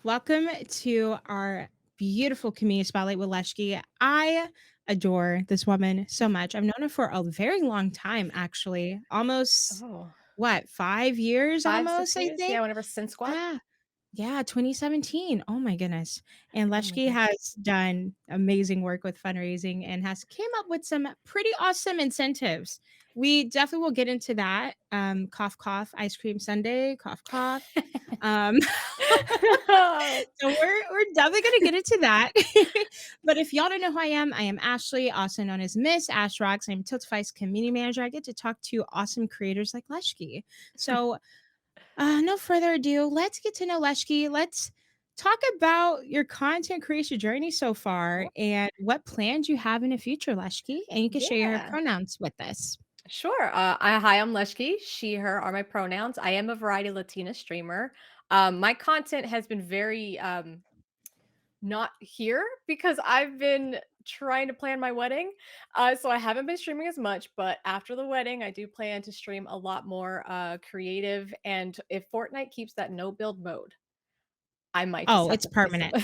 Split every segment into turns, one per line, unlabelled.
Welcome to our beautiful community spotlight with Leshkee. I adore this woman so much. I've known her for a very long time, actually. Almost
Oh,
what, 5 years
5, 6
almost, I
years? Yeah,
think.
whenever Sin Squad?
Yeah. Yeah, 2017. Oh my goodness. And
Oh my
Leshkee
gosh.
has done amazing work with fundraising and has came up with some pretty awesome incentives. We definitely will get into that. Cough cough, ice cream sundae, cough cough. Um So we're definitely gonna get into that. But if y'all don't know who I am Ashley, also known as Miss Ash Rocks. I'm Tiltify's community manager. I get to talk to awesome creators like Leshkee. So no further ado, let's get to know Leshkee. Let's talk about your content creation journey so far
Sure.
and what plans you have in the future, Leshkee. And you can share your
Yeah,
pronouns with us.
sure. Hi, I'm Leshkee. She, her are my pronouns. I am a variety Latina streamer. My content has been very not here because I've been trying to plan my wedding. So I haven't been streaming as much, but after the wedding, I do plan to stream a lot more creative. And if Fortnite keeps that no build mode, I might just
Oh,
have
it's
to play some.
permanent.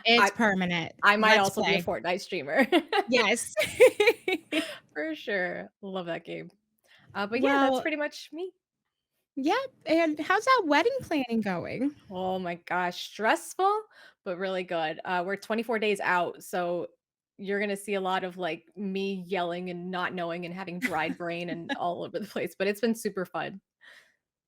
It's
I
permanent.
I might
Let's
also be a
play.
Fortnite streamer.
Yes.
For sure. Love that game. But yeah, that's
Well,
pretty much me.
yeah, and how's that wedding planning going?
Oh my gosh, stressful, but really good. We're 24 days out, so you're gonna see a lot of like me yelling and not knowing and having dried brain and all over the place, but it's been super fun.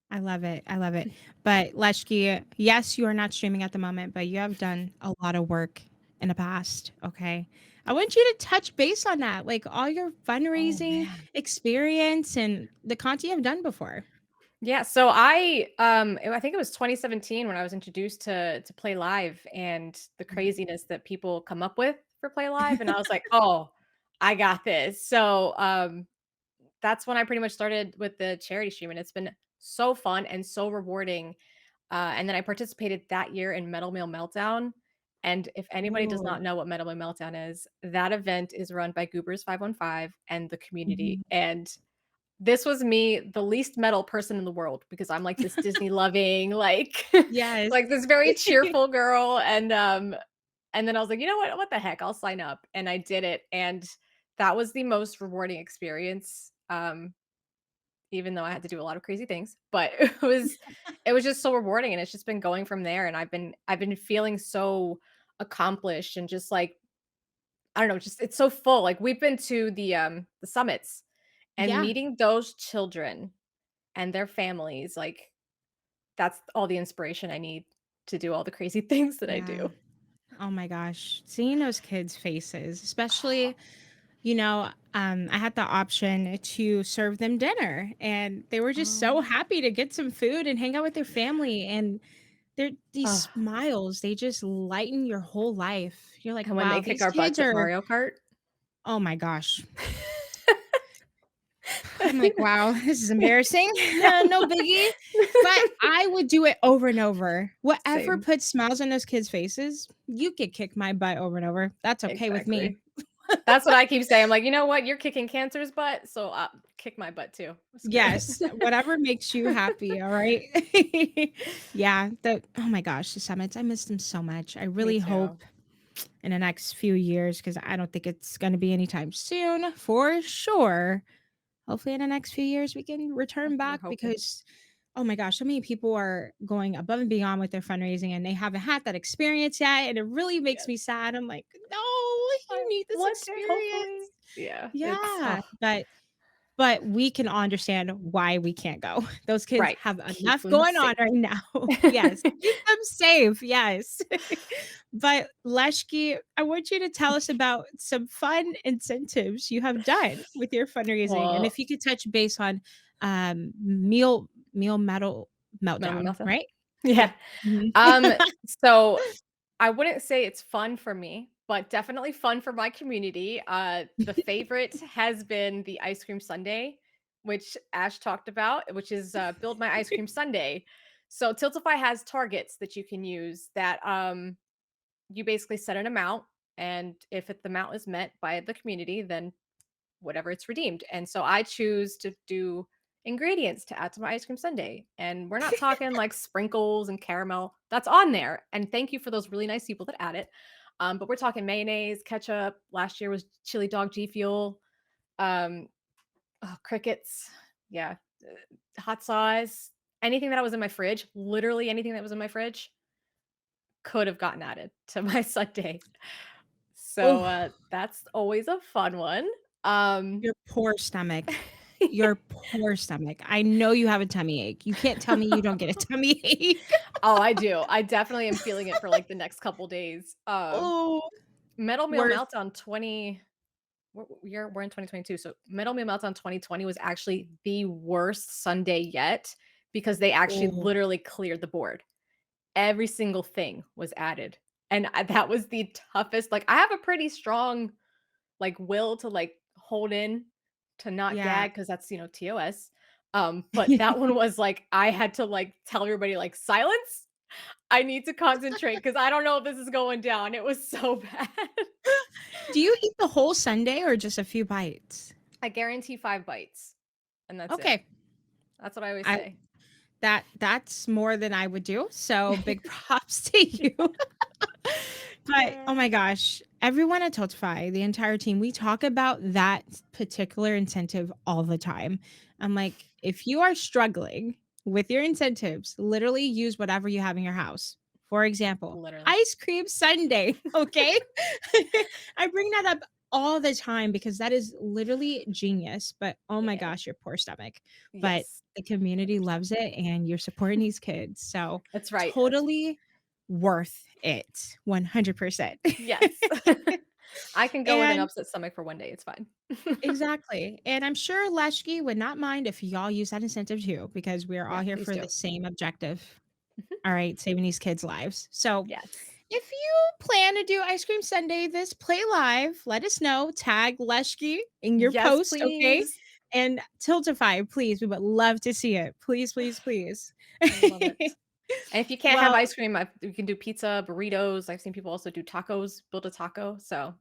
I love it, I love it. But Leshki, yes, you are not streaming at the moment, but you have done a lot of work in the past, okay? I want you to touch base on that, like all your
Oh
fundraising
man.
experience and the content you've done before.
Yeah, so I think it was 2017 when I was introduced to Play Live and the craziness that people come up with for Play Live and I was like, "Oh, I got this." So, that's when I pretty much started with the charity stream, and it's been so fun and so rewarding. And then I participated that year in Metal Meal Meltdown. And if anybody does
Ooh.
not know what Metal Meal Meltdown is, that event is run by Goobers 515 and the community.
Mhm.
And this was me, the least metal person in the world, because I'm like this Disney loving, like
Yes.
like this very cheerful girl. And then I was like, you know what? What the heck? I'll sign up. And I did it. And that was the most rewarding experience. Even though I had to do a lot of crazy things, but it was just so rewarding and it's just been going from there and I've been feeling so accomplished and just like I don't know, just it's so full. Like we've been to the summits and
Yeah,
meeting those children and their families, like that's all the inspiration I need to do all the crazy things that I
yeah.
do.
Oh my gosh, seeing those kids' faces, especially I had the option to serve them dinner, and they were just so
Oh.
happy to get some food and hang out with their family, and they're these
Oh,
smiles, they just lighten your whole life. You're like,
and when they
"Wow,
kick
these
our
kids
butts at
are."
Mario Kart.
Oh my gosh. I'm like, "Wow, this is embarrassing." No biggie, but I would do it over and over. Whatever
Same.
puts smiles on those kids' faces, you could kick my butt over and over. That's okay with me.
Exactly. That's what I keep saying. I'm like, "You know what? You're kicking cancer's butt, so, kick my butt too. Screw it."
Yes, whatever makes you happy, all right? Yeah, oh my gosh, the summits, I miss them so much. I
Me
really
too.
hope in the next few years, because I don't think it's gonna be anytime soon, for sure. Hopefully in the next few years, we can return
We're
back
hoping.
because, oh my gosh, so many people are going above and beyond with their fundraising, and they haven't had that experience yet, and it really makes
Yes.
me sad. I'm like, "No,
I
you need this
one day, hopefully.
experience."
Yeah, it's
Yeah, but we can understand why we can't go. Those kids
right.
have
Keep
enough
them
going on
safe.
right now. Yes, keep them safe, yes. But Leshki, I want you to tell us about some fun incentives you have done with your fundraising, and
Well,
if you could touch base on, meal metal
Metal
meltdown,
Muffin?
right?
Yeah.
Yep. Mhm.
Um, so I wouldn't say it's fun for me, but definitely fun for my community. The favorite has been the ice cream sundae, which Ash talked about, which is build my ice cream sundae. So Tiltify has targets that you can use that you basically set an amount, and if the amount is met by the community, then whatever it's redeemed. And so I choose to do ingredients to add to my ice cream sundae. And we're not talking like sprinkles and caramel. That's on there. And thank you for those really nice people that add it. But we're talking mayonnaise, ketchup. Last year was chili dog G Fuel, um, crickets. Yeah. Hot sauce. Anything that was in my fridge, literally anything that was in my fridge could have gotten added to my sundae. So
Oh,
that's always a fun one. Um,
your poor stomach. Your poor stomach. I know you have a tummy ache. You can't tell me you don't get a tummy ache.
Oh, I do. I definitely am feeling it for, like, the next couple days.
Oh,
Metal Meal
worth
Meltdown 20 what year? We're in 2022, so Metal Meal Meltdown 2020 was actually the worst Sunday yet because they actually
oh,
literally cleared the board. Every single thing was added, and that was the toughest. Like, I have a pretty strong, like, will to, like, hold in to not
yeah.
gag because that's, TOS. But that one was, like, I had to, like, tell everybody, like, "Silence. I need to concentrate because I don't know if this is going down." It was so bad.
Do you eat the whole sundae or just a few bites?
I guarantee 5 bites, and that's it.
Okay.
That's what I always
I
say.
that's more than I would do, so big props to you. But, oh
Yeah.
my gosh, everyone at Tiltify, the entire team, we talk about that particular incentive all the time. I'm like, if you are struggling with your incentives, literally use whatever you have in your house. For example,
Literally.
ice cream sundae, okay? I bring that up all the time because that is literally genius, but oh my
Yeah.
gosh, your poor stomach. But
Yes.
the community
100%.
loves it and you're supporting these kids. So,
That's right.
totally worth it 100%.
Yes. I can go with an
And
upset stomach for one day, it's fine.
exactly. And I'm sure Leshkee would not mind if y'all use that incentive too, because we're all
Yeah,
here
please
for the
do.
same objective.
Mhm.
All right, saving these kids' lives. So
Yes.
if you plan to do ice cream sundae this play live, let us know. Tag Leshkee in your
Yes,
post, okay?
please.
And Tiltify, please. We would love to see it. Please, please, please.
I love it. And if you can't have
Well,
ice cream, you can do pizza, burritos. I've seen people also do tacos, build a taco. So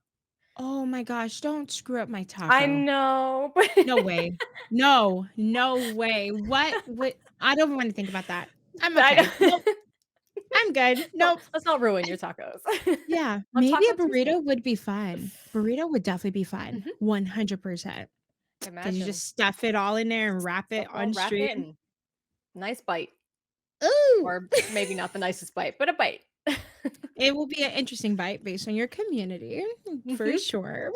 oh my gosh, don't screw up my
I
taco.
know.
No way. No, no way. What I don't even wanna think about that. I'm
I
okay.
know.
Nope, I'm good.
Well,
Nope.
let's not ruin your tacos.
Yeah,
On
maybe a
Taco Tuesday.
burrito would be fun. Burrito would definitely be fun,
Mhm.
100%. 'Cause you
Imagine.
just stuff it all in there and wrap it
Stuff it all,
on
wrap
stream.
it, and nice bite.
Ooh.
Or maybe not the nicest bite, but a bite.
It will be an interesting bite based on your community, for
Mhm.
sure.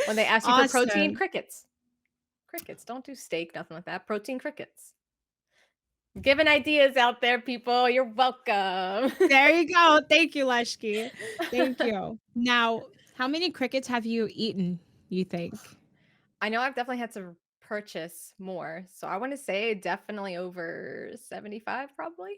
When they ask you for protein,
Awesome.
crickets. Crickets. Don't do steak, nothing like that. Protein crickets. Giving ideas out there, people. You're welcome.
There you go. Thank you, Leshki. Thank you. Now, how many crickets have you eaten, you think?
I know I've definitely had to purchase more. So I want to say definitely over 75 probably.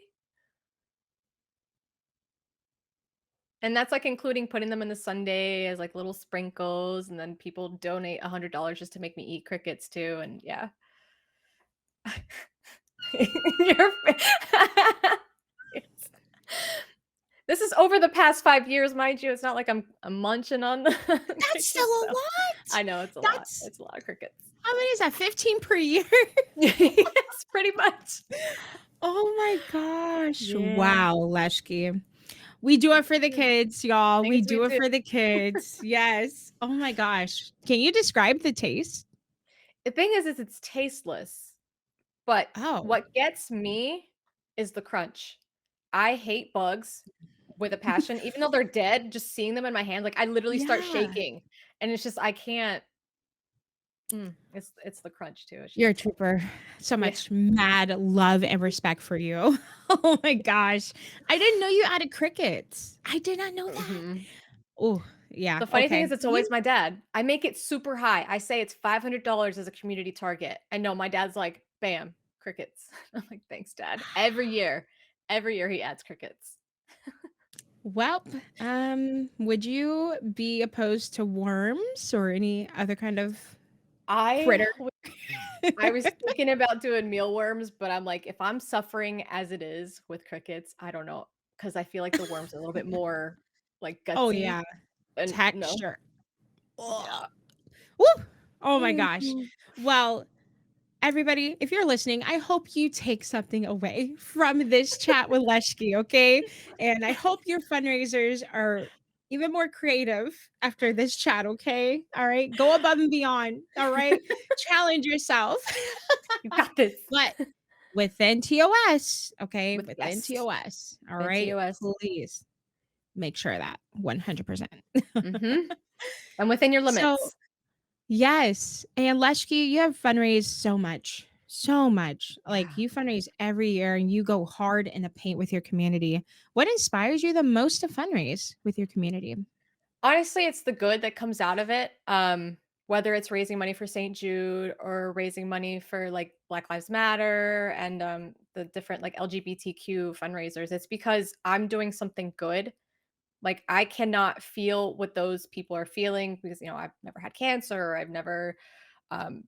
And that's like including putting them in the sundae as like little sprinkles, and then people donate $100 just to make me eat crickets too. And yeah. Your Yes. This is over the past 5 years, mind you. It's not like I'm munching on the
That's still
crickets,
a
so
lot.
I know it's a lot.
That's
It's a lot of crickets.
how many is that, 15 per year?
Yes, pretty much.
Oh my gosh.
Yeah.
Wow, Leshki. We do it for the
Mm,
kids, y'all. We
things we
do it
do.
for the kids. Yes. Oh my gosh. Can you describe the taste?
The thing is it's tasteless, but
Oh.
what gets me is the crunch. I hate bugs with a passion, even though they're dead, just seeing them in my hand, like, I literally start
Yeah.
shaking, and it's just I can't it's the crunch too, it's
You're a
just
trooper. So
yeah.
much mad love and respect for you. Oh my gosh. I didn't know you added crickets. I did not know that.
Mhm.
Oh, yeah.
The funny thing
Okay.
is it's always
You
my dad. I make it super high. I say it's $500 as a community target. And no, my dad's like, "Bam, crickets." I'm like, "Thanks, dad." Every year he adds crickets.
well, would you be opposed to worms or any other kind of
I
critter?
w I was thinking about doing mealworms, but I'm like, if I'm suffering as it is with crickets, I don't know, because I feel like the worms are a little bit more, like,
Oh,
gutsy,
yeah.
and no.
Texture.
Yeah.
Ugh. Woo! Oh my gosh.
Mhm.
Well, everybody, if you're listening, I hope you take something away from this chat with Leshkee, okay? And I hope your fundraisers are even more creative after this chat, okay? All right. Go above and beyond. All right. Challenge yourself.
You got this.
But within TOS, okay?
With
Within
yes,
TOS. All
with
right.
TOS.
Please make sure of that 100%.
Mhm. And within your
So,
limits.
yes, and Leshke, you have fundraised so much, so much. Like
Yeah.
you fundraise every year and you go hard in the paint with your community. What inspires you the most to fundraise with your community?
Honestly, it's the good that comes out of it. Whether it's raising money for St. Jude or raising money for like Black Lives Matter and the different like LGBTQ fundraisers, it's because I'm doing something good. Like I cannot feel what those people are feeling because I've never had cancer or I've never um,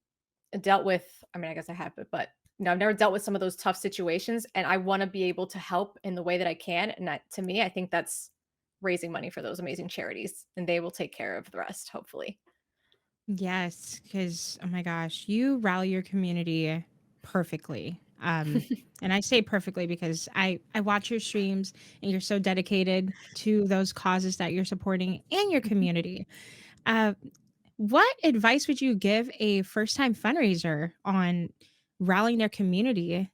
dealt with. I mean, I guess I have, but I've never dealt with some of those tough situations, and I want to be able to help in the way that I can. And that, to me, I think that's raising money for those amazing charities, and they will take care of the rest, hopefully.
Yes, because oh my gosh, you rally your community perfectly. And I say perfectly because I watch your streams and you're so dedicated to those causes that you're supporting and your
Mhm.
community. Uh, what advice would you give a first time fundraiser on rallying their community?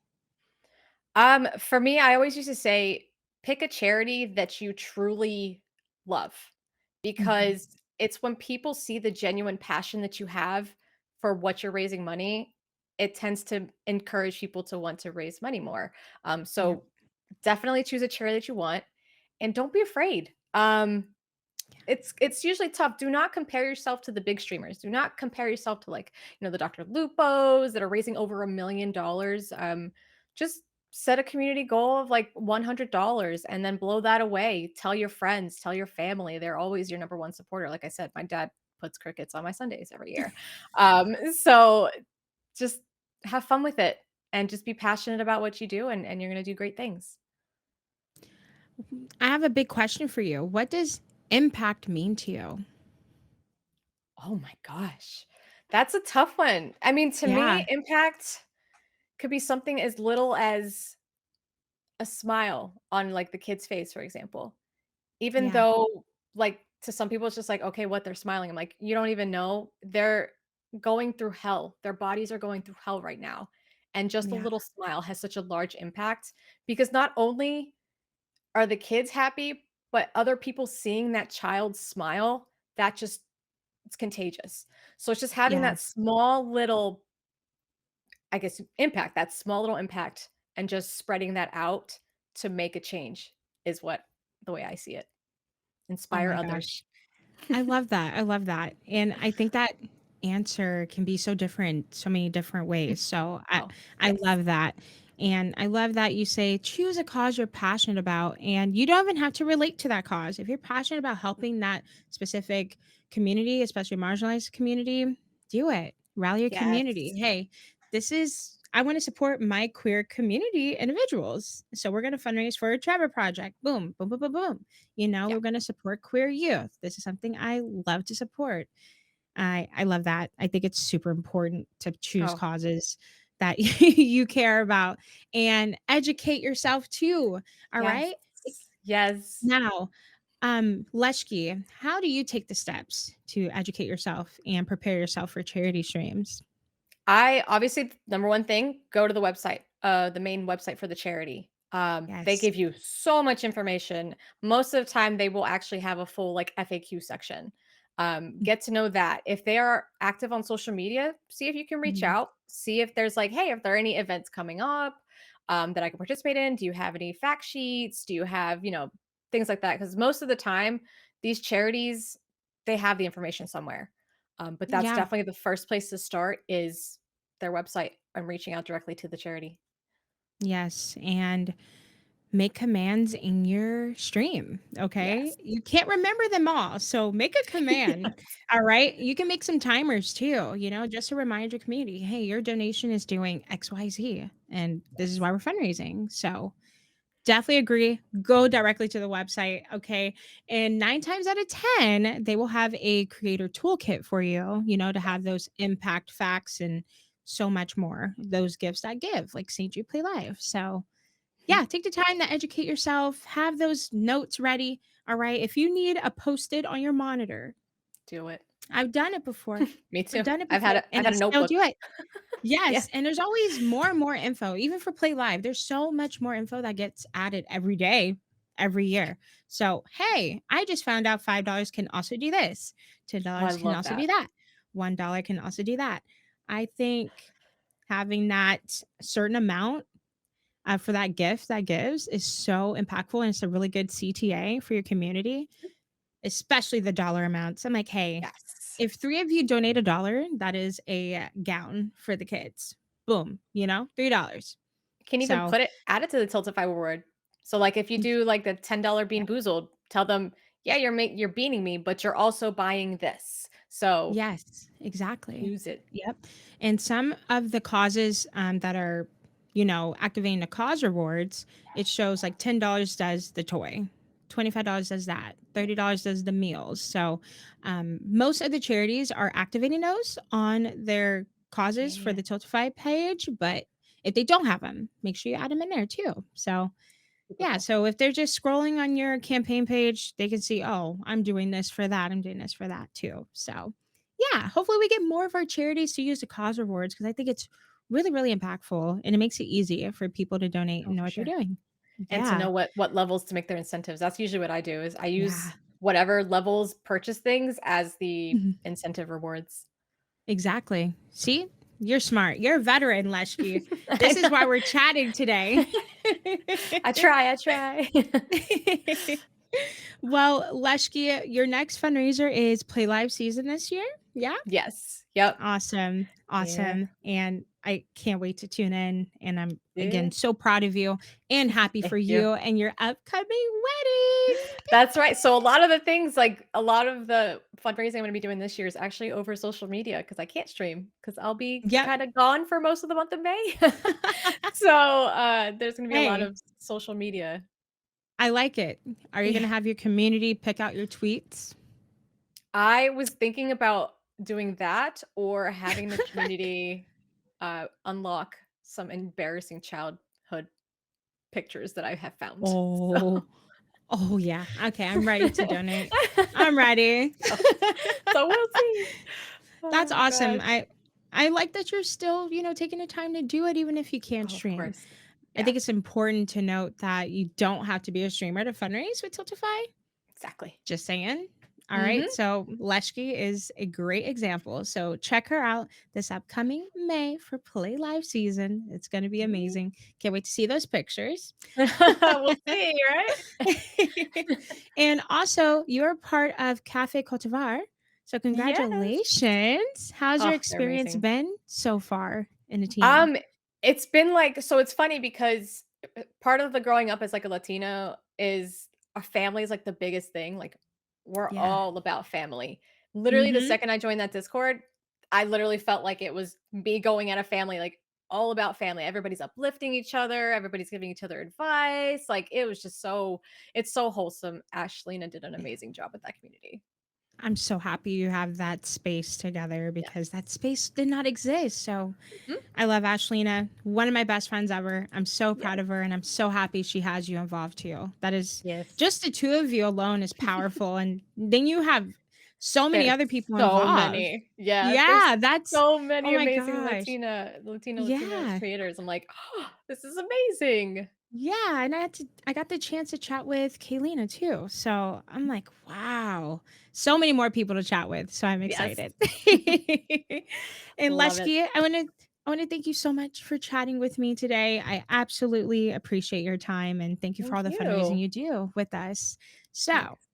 For me, I always used to say, pick a charity that you truly love,
Mhm.
because it's when people see the genuine passion that you have for what you're raising money, it tends to encourage people to want to raise money more.
Yep.
So definitely choose a charity that you want, and don't be afraid. It's usually tough. Do not compare yourself to the big streamers. Do not compare yourself to like, the Dr. Lupos that are raising over $1 million. Just set a community goal of like $100 and then blow that away. Tell your friends, tell your family. They're always your number one supporter. Like I said, my dad puts crickets on my Sundays every year. So just have fun with it and just be passionate about what you do, and you're gonna do great things.
I have a big question for you. What does impact mean to you?
Oh my gosh. That's a tough one. I mean, to
Yeah.
me, impact could be something as little as a smile on like the kid's face, for example. Even
Yeah.
though, like, to some people, it's just like, okay, what they're smiling. I'm like, you don't even know. They're going through hell. Their bodies are going through hell right now. And just a
Yeah.
little smile has such a large impact because not only are the kids happy, but other people seeing that child smile, that just it's contagious. So it's just having
Yeah.
that small little, I guess, impact, that small little impact, and just spreading that out to make a change is what the way I see it.
Oh
Inspire
my
others.
gosh. I love that. I love that. And I think that answer can be so different, so many different ways. So
Oh,
I
yes.
love that. And I love that you say choose a cause you're passionate about and you don't even have to relate to that cause. If you're passionate about helping that specific community, especially marginalized community, do it. Rally your community.
Yes.
Hey, this is I want to support my queer community individuals. So we're going to fundraise for a Trevor project. Boom, boom, boom, boom, boom.
Yeah.
We're going to support queer youth. This is something I love to support. I love that. I think it's super important to choose
Oh,
causes that you care about and educate yourself too. All
yes.
right?
Yes.
Now, Leshki, how do you take the steps to educate yourself and prepare yourself for charity streams?
I obviously, number one thing, go to the website, the main website for the charity. They
Yes.
give you so much information. Most of the time, they will actually have a full like FAQ section. Get to know that. If they are active on social media, see if you can reach
Mhm.
out. See if there's like, hey, if there are any events coming up that I can participate in. Do you have any fact sheets? Do you have things like that? Because most of the time, these charities they have the information somewhere. But that's
Yeah.
definitely the first place to start is their website and reaching out directly to the charity.
Yes. And make commands in your stream. Okay.
Yes.
You can't remember them all. So make a command.
Yes.
All right. You can make some timers too, just to remind your community, hey, your donation is doing XYZ. And this is
Yes.
why we're fundraising. So definitely agree. Go directly to the website. Okay. And 9 times out of 10, they will have a creator toolkit for you, to
Yes.
have those impact facts and so much more. Those gifts that give, like St. Jude Play Live. So
Mhm.
yeah, take the time to educate yourself, have those notes ready. All right. If you need a post-it on your monitor,
Do it.
I've done it before.
Me
I've
too.
done it
I've had
before
a I've
and I
had a
still
notebook.
do it.
Yeah.
Yes, and there's always more and more info, even for Play Live. There's so much more info that gets added every day, every year. So, hey, I just found out $5 can also do this,
Oh, I
$10 can
love
also do
that.
that, $1 can also do that. I think having that certain amount for that gift that gives is so impactful, and it's a really good CTA for your community, especially the dollar amounts. I'm like, hey,
Yes.
if three of you donate $1, that is a gown for the kids. Boom, $3.
Can even
So,
add it to the Tiltify reward. So, like, if you
y-
do, like, the $10
yeah,
Bean Boozled, tell them, "Yeah, you're beaning me, but you're also buying this. So,
yes, exactly.
use it."
Yep. And some of the causes that are, activating the cause rewards, it shows like $10 does the toy, $25 does that, $30 does the meals. So, most of the charities are activating those on their causes for
Yeah.
the Tiltify page. But if they don't have them, make sure you add them in there too. So,
Super
yeah,
cool.
so if they're just scrolling on your campaign page, they can see, "Oh, I'm doing this for that, I'm doing this for that too." So, yeah, hopefully we get more of our charities to use the cause rewards because I think it's really, really impactful and it makes it easy for people to donate
Oh,
and know
for
what they're
sure.
doing.
And to
Yeah.
know what levels to make their incentives. That's usually what I do is I use
Yeah.
whatever levels purchase things as the
Mhm.
incentive rewards.
Exactly. See? You're smart. You're a veteran, Leshkee. This
I
is why
know.
we're chatting today.
I try.
Well, Leshkee, your next fundraiser is Play Live season this year. Yeah.
Yes. Yep.
Awesome.
Yeah.
Awesome. And I can't wait to tune in. And I'm
Yeah.
again so proud of you and happy for
Thank you.
you and your upcoming wedding.
That's right. So a lot of the things, like a lot of the fundraising I'm gonna be doing this year is actually over social media because I can't stream because 'cause I'll be
Yep.
kinda gone for most of the month of May. So, there's gonna be a lot
Hey,
of social media.
I like it. Are you going
Yeah.
to have your community pick out your tweets?
I was thinking about doing that or having the community, unlock some embarrassing childhood pictures that I have found.
Oh, oh yeah. Okay, I'm ready to donate. I'm ready.
So so we'll see.
That's
Oh
awesome.
gosh.
I like that you're still, taking the time to do it even if you can't
Oh, of
stream.
course.
I
Yeah,
think it's important to note that you don't have to be a streamer to fundraise with Tiltify.
exactly.
Just saying. All right.
Mhm.
So Leshkee is a great example. So check her out this upcoming May for Play Live season. It's going to be
Yeah.
amazing. Can't wait to see those pictures.
We'll see, right?
And also, you're part of Cafe Cultivar. So
Yes.
congratulations. How's your
Oh, they're
experience
amazing.
been so far in the team?
Um, it's been like so it's funny because part of the growing up as like a Latino is our family is like the biggest thing. Like we're
Yeah.
all about family. Literally the
Mhm.
second I joined that Discord, I literally felt like it was me going at a family, like all about family. Everybody's uplifting each other, everybody's giving each other advice. Like it was just so it's so wholesome. Ashleyna did an amazing job with that community.
I'm so happy you have that space together because
Yes.
that space did not exist. So
Mhm.
I love Ashleyna, one of my best friends ever. I'm so
Yes.
proud of her and I'm so happy she has you involved too. That is
Yes.
just the two of you alone is powerful. And then you have so many
There's
other people
so
involved.
many. Yeah, there's
Yeah, that's,
so
oh
many
my
amazing
gosh.
Latino
Yeah.
creators. I'm like, "Oh, this is amazing."
Yeah, and I got the chance to chat with Kaylina too. So I'm like, wow, so many more people to chat with. So I'm
Yes.
excited. And
Love it.
Leshkee, I want to thank you so much for chatting with me today. I absolutely appreciate your time and thank you for
Thank
all the fundraising
you.
you do with us. So
Thanks.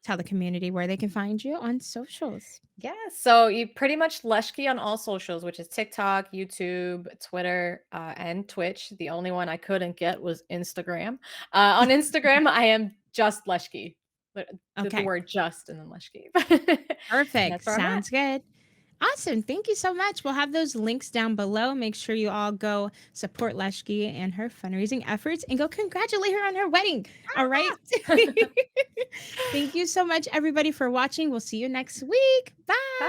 tell the community where they can find you on socials.
Yeah, so you pretty much Leshkee on all socials, which is TikTok, YouTube, Twitter, and Twitch. The only one I couldn't get was Instagram. On Instagram, I am just Leshkee. The
Okay,
word just and then Leshkee. And
perfect.
that's where I'm at.
Sounds good. Awesome. Thank you so much. We'll have those links down below. Make sure you all go support Leshkee and her fundraising efforts and go congratulate her on her wedding. All right. Thank you so much, everybody, for watching. We'll see you next week. Bye.
Bye.